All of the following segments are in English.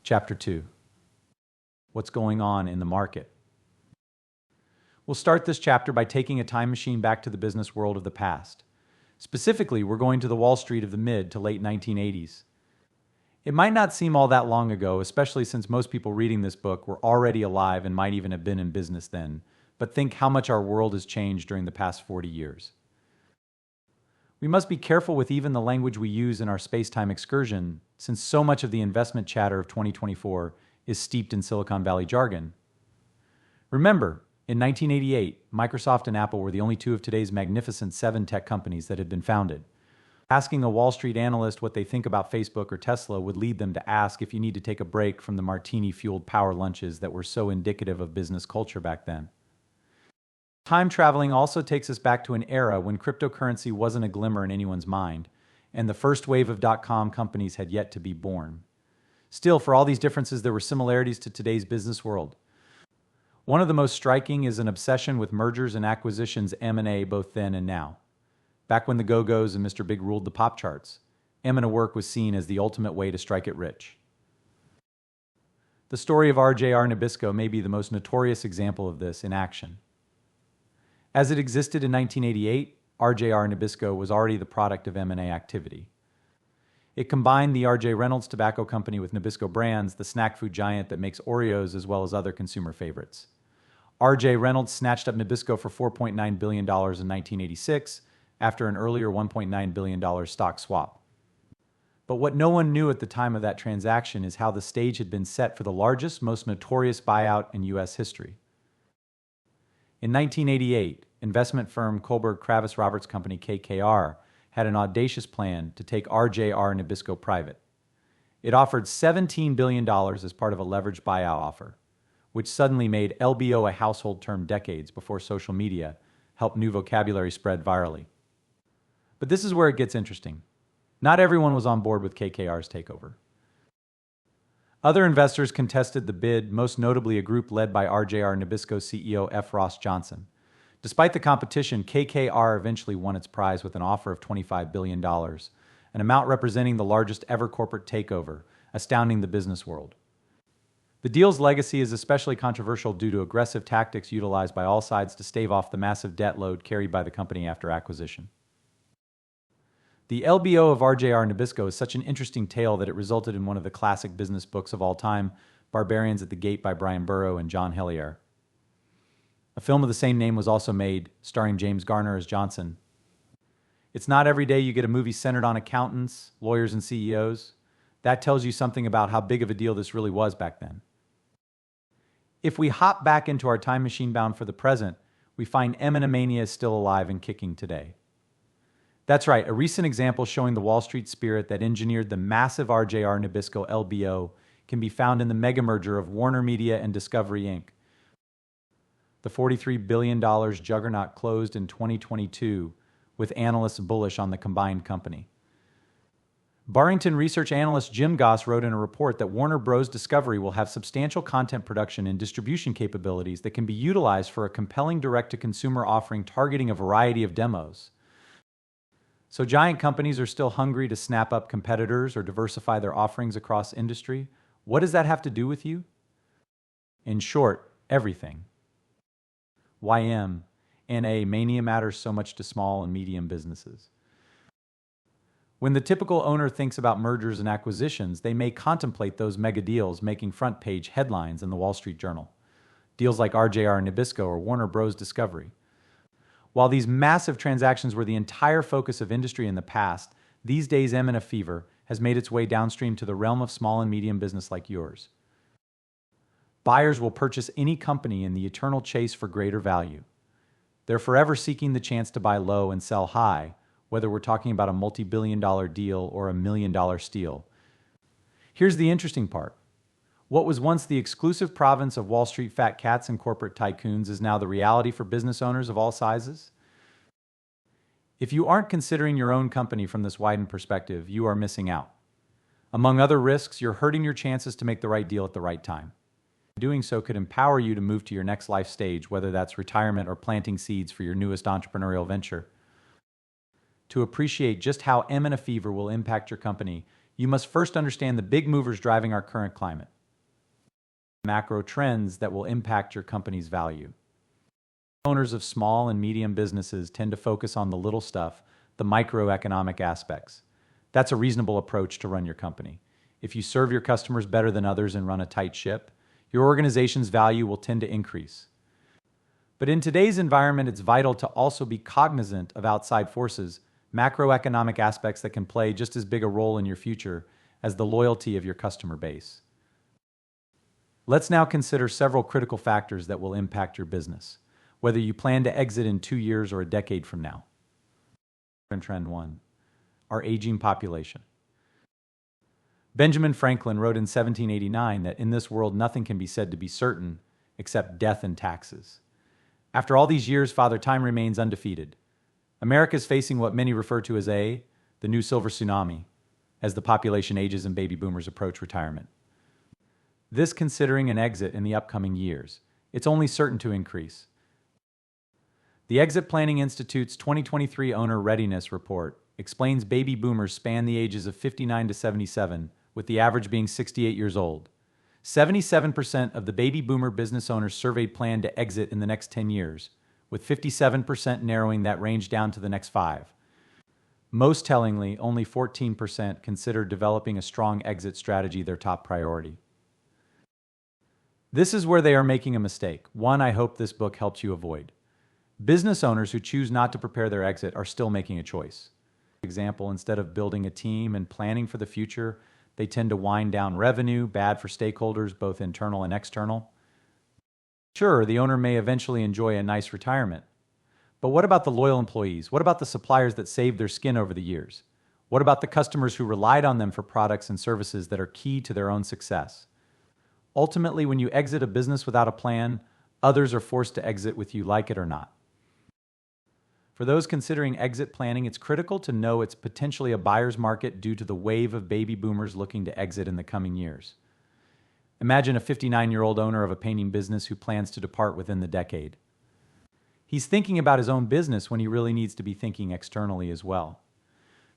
Chapter 2. What's going on in the market? We'll start this chapter by taking a time machine back to the business world of the past. Specifically, we're going to the Wall Street of the mid to late 1980s. It might not seem all that long ago, especially since most people reading this book were already alive and might even have been in business then, but think how much our world has changed during the past 40 years. We must be careful with even the language we use in our space-time excursion, since so much of the investment chatter of 2024 is steeped in Silicon Valley jargon. Remember, in 1988, Microsoft and Apple were the only two of today's magnificent 7 tech companies that had been founded. Asking a Wall Street analyst what they think about Facebook or Tesla would lead them to ask if you need to take a break from the martini-fueled power lunches that were so indicative of business culture back then. Time traveling also takes us back to an era when cryptocurrency wasn't a glimmer in anyone's mind, and the first wave of dot-com companies had yet to be born. Still, for all these differences, there were similarities to today's business world. One of the most striking is an obsession with mergers and acquisitions M&A both then and now. Back when the Go-Go's and Mr. Big ruled the pop charts, M&A work was seen as the ultimate way to strike it rich. The story of RJR Nabisco may be the most notorious example of this in action. As it existed in 1988, RJR Nabisco was already the product of M&A activity. It combined the R.J. Reynolds Tobacco Company with Nabisco Brands, the snack food giant that makes Oreos as well as other consumer favorites. R.J. Reynolds snatched up Nabisco for $4.9 billion in 1986 after an earlier $1.9 billion stock swap. But what no one knew at the time of that transaction is how the stage had been set for the largest, most notorious buyout in U.S. history. In 1988, investment firm Kohlberg Kravis Roberts Company KKR had an audacious plan to take RJR Nabisco private. It offered $17 billion as part of a leveraged buyout offer, which suddenly made LBO a household term decades before social media helped new vocabulary spread virally. But this is where it gets interesting. Not everyone was on board with KKR's takeover. Other investors contested the bid, most notably a group led by RJR Nabisco CEO F. Ross Johnson. Despite the competition, KKR eventually won its prize with an offer of $25 billion, an amount representing the largest ever corporate takeover, astounding the business world. The deal's legacy is especially controversial due to aggressive tactics utilized by all sides to stave off the massive debt load carried by the company after acquisition. The LBO of RJR Nabisco is such an interesting tale that it resulted in one of the classic business books of all time, Barbarians at the Gate by Brian Burrow and John Hellier. A film of the same name was also made, starring James Garner as Johnson. It's not every day you get a movie centered on accountants, lawyers, and CEOs. That tells you something about how big of a deal this really was back then. If we hop back into our time machine bound for the present, we find M&A mania is still alive and kicking today. That's right, a recent example showing the Wall Street spirit that engineered the massive RJR Nabisco LBO can be found in the megamerger of WarnerMedia-Discovery Inc. The $43 billion juggernaut closed in 2022, with analysts bullish on the combined company. Barrington research analyst Jim Goss wrote in a report that Warner Bros. Discovery will have substantial content production and distribution capabilities that can be utilized for a compelling direct-to-consumer offering targeting a variety of demos. So giant companies are still hungry to snap up competitors or diversify their offerings across industry. What does that have to do with you? In short, everything. Why M&A mania matters so much to small and medium businesses. When the typical owner thinks about mergers and acquisitions, they may contemplate those mega deals making front page headlines in the Wall Street Journal. Deals like RJR Nabisco or Warner Bros. Discovery. While these massive transactions were the entire focus of industry in the past, these days M&A fever has made its way downstream to the realm of small and medium business like yours. Buyers will purchase any company in the eternal chase for greater value. They're forever seeking the chance to buy low and sell high, whether we're talking about a multi-billion-dollar deal or $1 million steal. Here's the interesting part. What was once the exclusive province of Wall Street fat cats and corporate tycoons is now the reality for business owners of all sizes. If you aren't considering your own company from this widened perspective, you are missing out. Among other risks, you're hurting your chances to make the right deal at the right time. Doing so could empower you to move to your next life stage, whether that's retirement or planting seeds for your newest entrepreneurial venture. To appreciate just how M&A fever will impact your company, you must first understand the big movers driving our current climate. macro trends that will impact your company's value. Owners of small and medium businesses tend to focus on the little stuff, the microeconomic aspects. That's a reasonable approach to run your company. If you serve your customers better than others and run a tight ship, your organization's value will tend to increase. But in today's environment, it's vital to also be cognizant of outside forces, macroeconomic aspects that can play just as big a role in your future as the loyalty of your customer base. Let's now consider several critical factors that will impact your business, whether you plan to exit in 2 years or a decade from now. Trend 1, our aging population. Benjamin Franklin wrote in 1789 that in this world nothing can be said to be certain except death and taxes. After all these years, Father Time remains undefeated. America is facing what many refer to as the new silver tsunami, as the population ages and baby boomers approach retirement. This considering an exit in the upcoming years, it's only certain to increase. The Exit Planning Institute's 2023 Owner Readiness Report explains baby boomers span the ages of 59 to 77, with the average being 68 years old. 77% of the baby boomer business owners surveyed plan to exit in the next 10 years, with 57% narrowing that range down to the next 5. Most tellingly, only 14% consider developing a strong exit strategy their top priority. This is where they are making a mistake, one I hope this book helps you avoid. Business owners who choose not to prepare their exit are still making a choice. For example, instead of building a team and planning for the future, they tend to wind down revenue, bad for stakeholders, both internal and external. Sure, the owner may eventually enjoy a nice retirement. But what about the loyal employees? What about the suppliers that saved their skin over the years? What about the customers who relied on them for products and services that are key to their own success? Ultimately, when you exit a business without a plan, others are forced to exit with you, like it or not. For those considering exit planning, it's critical to know it's potentially a buyer's market due to the wave of baby boomers looking to exit in the coming years. Imagine a 59-year-old owner of a painting business who plans to depart within the decade. He's thinking about his own business when he really needs to be thinking externally as well.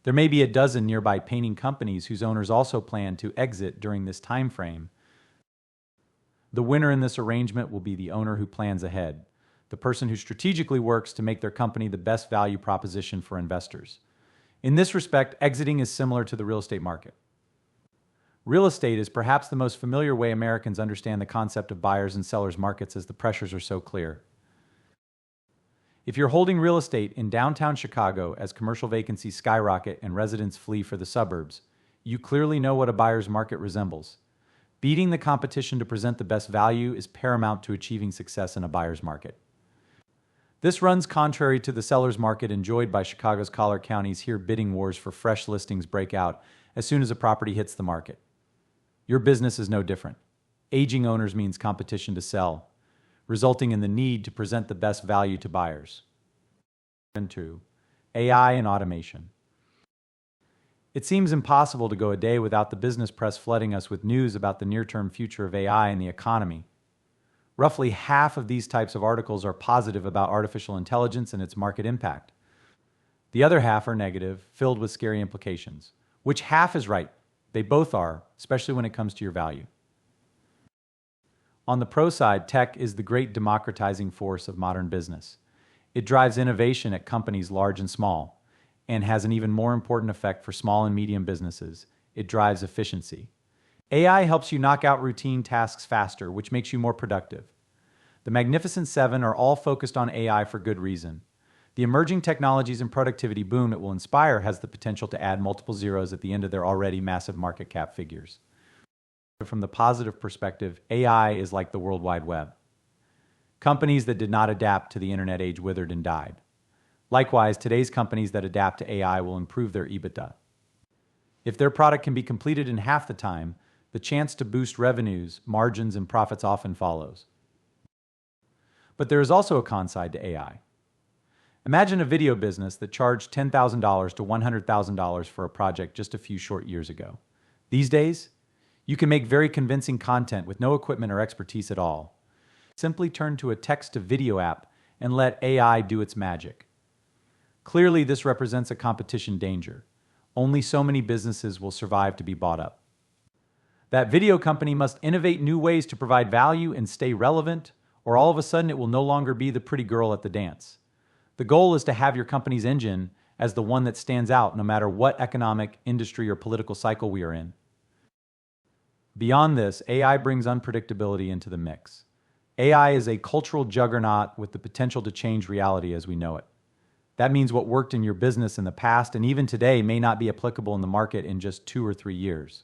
There may be a dozen nearby painting companies whose owners also plan to exit during this time frame. The winner in this arrangement will be the owner who plans ahead, the person who strategically works to make their company the best value proposition for investors. In this respect, exiting is similar to the real estate market. Real estate is perhaps the most familiar way Americans understand the concept of buyers and sellers markets, as the pressures are so clear. If you're holding real estate in downtown Chicago as commercial vacancies skyrocket and residents flee for the suburbs, you clearly know what a buyer's market resembles. Beating the competition to present the best value is paramount to achieving success in a buyer's market. This runs contrary to the seller's market enjoyed by Chicago's collar counties. Here, bidding wars for fresh listings break out as soon as a property hits the market. Your business is no different. Aging owners means competition to sell, resulting in the need to present the best value to buyers. 2. AI and automation. It seems impossible to go a day without the business press flooding us with news about the near-term future of AI in the economy. Roughly half of these types of articles are positive about artificial intelligence and its market impact. The other half are negative, filled with scary implications. Which half is right? They both are, especially when it comes to your value. On the pro side, tech is the great democratizing force of modern business. It drives innovation at companies large and small, and has an even more important effect for small and medium businesses. It drives efficiency. AI helps you knock out routine tasks faster, which makes you more productive. The Magnificent Seven are all focused on AI for good reason. The emerging technologies and productivity boom it will inspire has the potential to add multiple zeros at the end of their already massive market cap figures. From the positive perspective, AI is like the World Wide Web. Companies that did not adapt to the internet age withered and died. Likewise, today's companies that adapt to AI will improve their EBITDA. If their product can be completed in half the time, the chance to boost revenues, margins, and profits often follows. But there is also a con side to AI. Imagine a video business that charged $10,000 to $100,000 for a project just a few short years ago. These days, you can make very convincing content with no equipment or expertise at all. Simply turn to a text-to-video app and let AI do its magic. Clearly, this represents a competition danger. Only so many businesses will survive to be bought up. That video company must innovate new ways to provide value and stay relevant, or all of a sudden it will no longer be the pretty girl at the dance. The goal is to have your company's engine as the one that stands out no matter what economic, industry, or political cycle we are in. Beyond this, AI brings unpredictability into the mix. AI is a cultural juggernaut with the potential to change reality as we know it. That means what worked in your business in the past and even today may not be applicable in the market in just 2 or 3 years.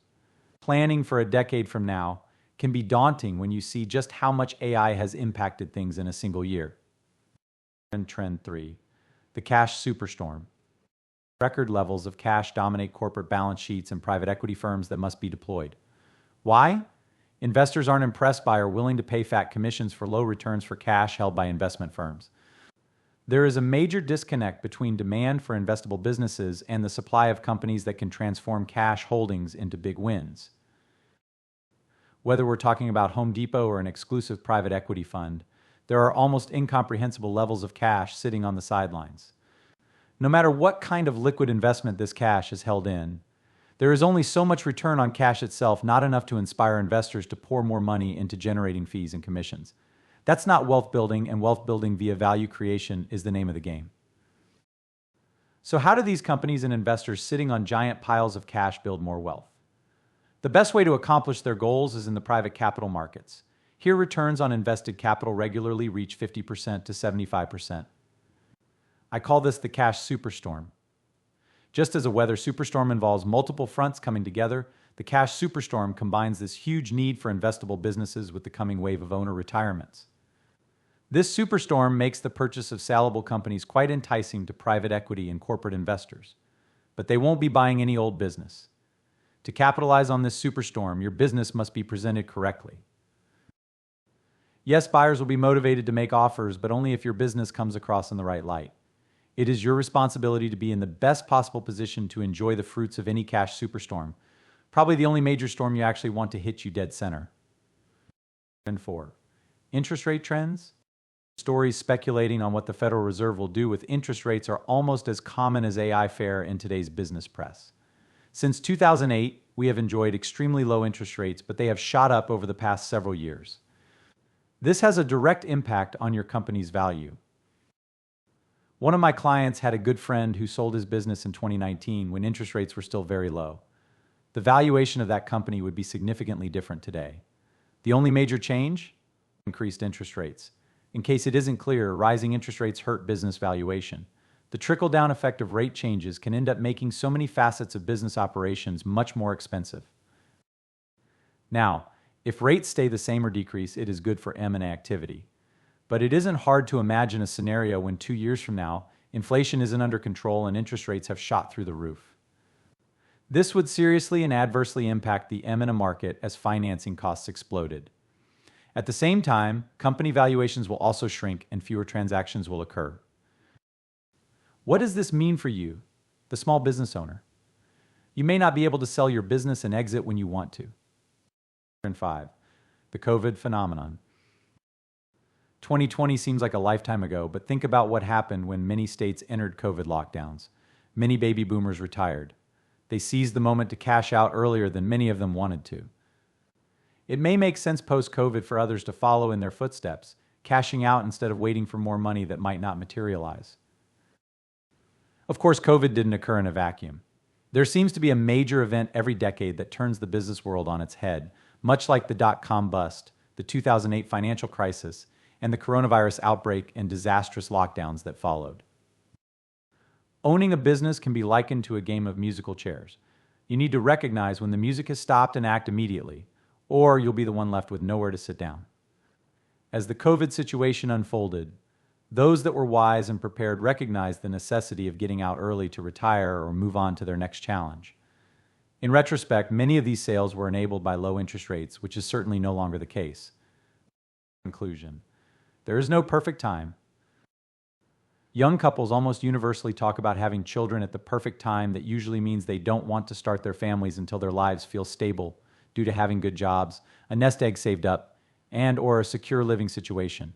Planning for a decade from now can be daunting when you see just how much AI has impacted things in a single year. And trend 3, the cash superstorm. Record levels of cash dominate corporate balance sheets and private equity firms that must be deployed. Why? Investors aren't impressed by or willing to pay fat commissions for low returns for cash held by investment firms. There is a major disconnect between demand for investable businesses and the supply of companies that can transform cash holdings into big wins. Whether we're talking about Home Depot or an exclusive private equity fund, there are almost incomprehensible levels of cash sitting on the sidelines. No matter what kind of liquid investment this cash is held in, there is only so much return on cash itself, not enough to inspire investors to pour more money into generating fees and commissions. That's not wealth building, and wealth building via value creation is the name of the game. So how do these companies and investors sitting on giant piles of cash build more wealth? The best way to accomplish their goals is in the private capital markets. Here, returns on invested capital regularly reach 50% to 75%. I call this the cash superstorm. Just as a weather superstorm involves multiple fronts coming together, the cash superstorm combines this huge need for investable businesses with the coming wave of owner retirements. This superstorm makes the purchase of salable companies quite enticing to private equity and corporate investors, but they won't be buying any old business. To capitalize on this superstorm, your business must be presented correctly. Yes, buyers will be motivated to make offers, but only if your business comes across in the right light. It is your responsibility to be in the best possible position to enjoy the fruits of any cash superstorm, probably the only major storm you actually want to hit you dead center. And 4, interest rate trends. Stories speculating on what the Federal Reserve will do with interest rates are almost as common as AI fare in today's business press. Since 2008, we have enjoyed extremely low interest rates, but they have shot up over the past several years. This has a direct impact on your company's value. One of my clients had a good friend who sold his business in 2019 when interest rates were still very low. The valuation of that company would be significantly different today. The only major change? Increased interest rates. In case it isn't clear, rising interest rates hurt business valuation. The trickle-down effect of rate changes can end up making so many facets of business operations much more expensive. Now, if rates stay the same or decrease, it is good for M&A activity. But it isn't hard to imagine a scenario when 2 years from now, inflation isn't under control and interest rates have shot through the roof. This would seriously and adversely impact the M&A market as financing costs exploded. At the same time, company valuations will also shrink and fewer transactions will occur. What does this mean for you, the small business owner? You may not be able to sell your business and exit when you want to. And 5, the COVID phenomenon. 2020 seems like a lifetime ago, but think about what happened when many states entered COVID lockdowns. Many baby boomers retired. They seized the moment to cash out earlier than many of them wanted to. It may make sense post-COVID for others to follow in their footsteps, cashing out instead of waiting for more money that might not materialize. Of course, COVID didn't occur in a vacuum. There seems to be a major event every decade that turns the business world on its head, much like the dot-com bust, the 2008 financial crisis, and the coronavirus outbreak and disastrous lockdowns that followed. Owning a business can be likened to a game of musical chairs. You need to recognize when the music has stopped and act immediately, or you'll be the one left with nowhere to sit down. As the COVID situation unfolded, those that were wise and prepared recognized the necessity of getting out early to retire or move on to their next challenge. In retrospect, many of these sales were enabled by low interest rates, which is certainly no longer the case. Conclusion: there is no perfect time. Young couples almost universally talk about having children at the perfect time that usually means they don't want to start their families until their lives feel stable due to having good jobs, a nest egg saved up, and/or a secure living situation.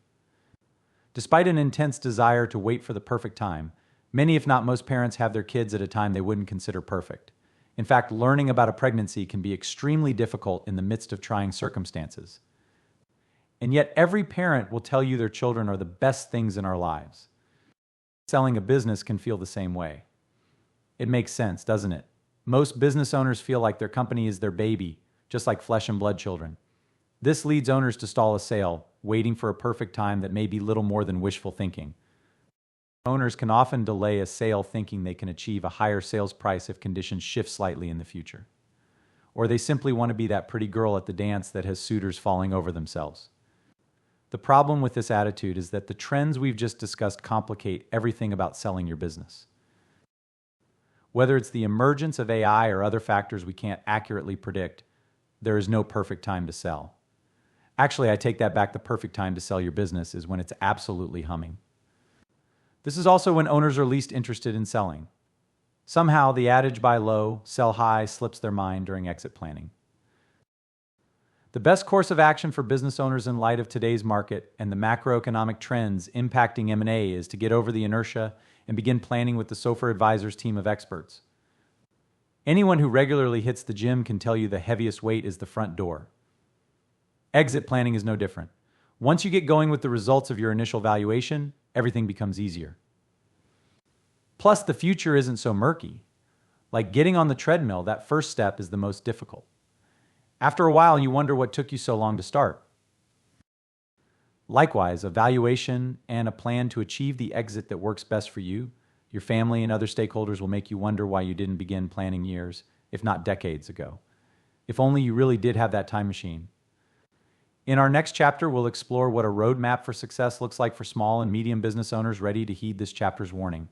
Despite an intense desire to wait for the perfect time, many if not most parents have their kids at a time they wouldn't consider perfect. In fact, learning about a pregnancy can be extremely difficult in the midst of trying circumstances. And yet every parent will tell you their children are the best things in our lives. Selling a business can feel the same way. It makes sense, doesn't it? Most business owners feel like their company is their baby, just like flesh and blood children. This leads owners to stall a sale, waiting for a perfect time that may be little more than wishful thinking. Owners can often delay a sale thinking they can achieve a higher sales price if conditions shift slightly in the future. Or they simply want to be that pretty girl at the dance that has suitors falling over themselves. The problem with this attitude is that the trends we've just discussed complicate everything about selling your business. Whether it's the emergence of AI or other factors we can't accurately predict, there is no perfect time to sell. Actually, I take that back. The perfect time to sell your business is when it's absolutely humming. This is also when owners are least interested in selling. Somehow, the adage buy low, sell high slips their mind during exit planning. The best course of action for business owners in light of today's market and the macroeconomic trends impacting M&A is to get over the inertia and begin planning with the Sofer Advisors team of experts. Anyone who regularly hits the gym can tell you the heaviest weight is the front door. Exit planning is no different. Once you get going with the results of your initial valuation, everything becomes easier. Plus, the future isn't so murky. Like getting on the treadmill, that first step is the most difficult. After a while, you wonder what took you so long to start. Likewise, a valuation and a plan to achieve the exit that works best for you, your family, and other stakeholders will make you wonder why you didn't begin planning years, if not decades ago. If only you really did have that time machine. In our next chapter, we'll explore what a roadmap for success looks like for small and medium business owners ready to heed this chapter's warning.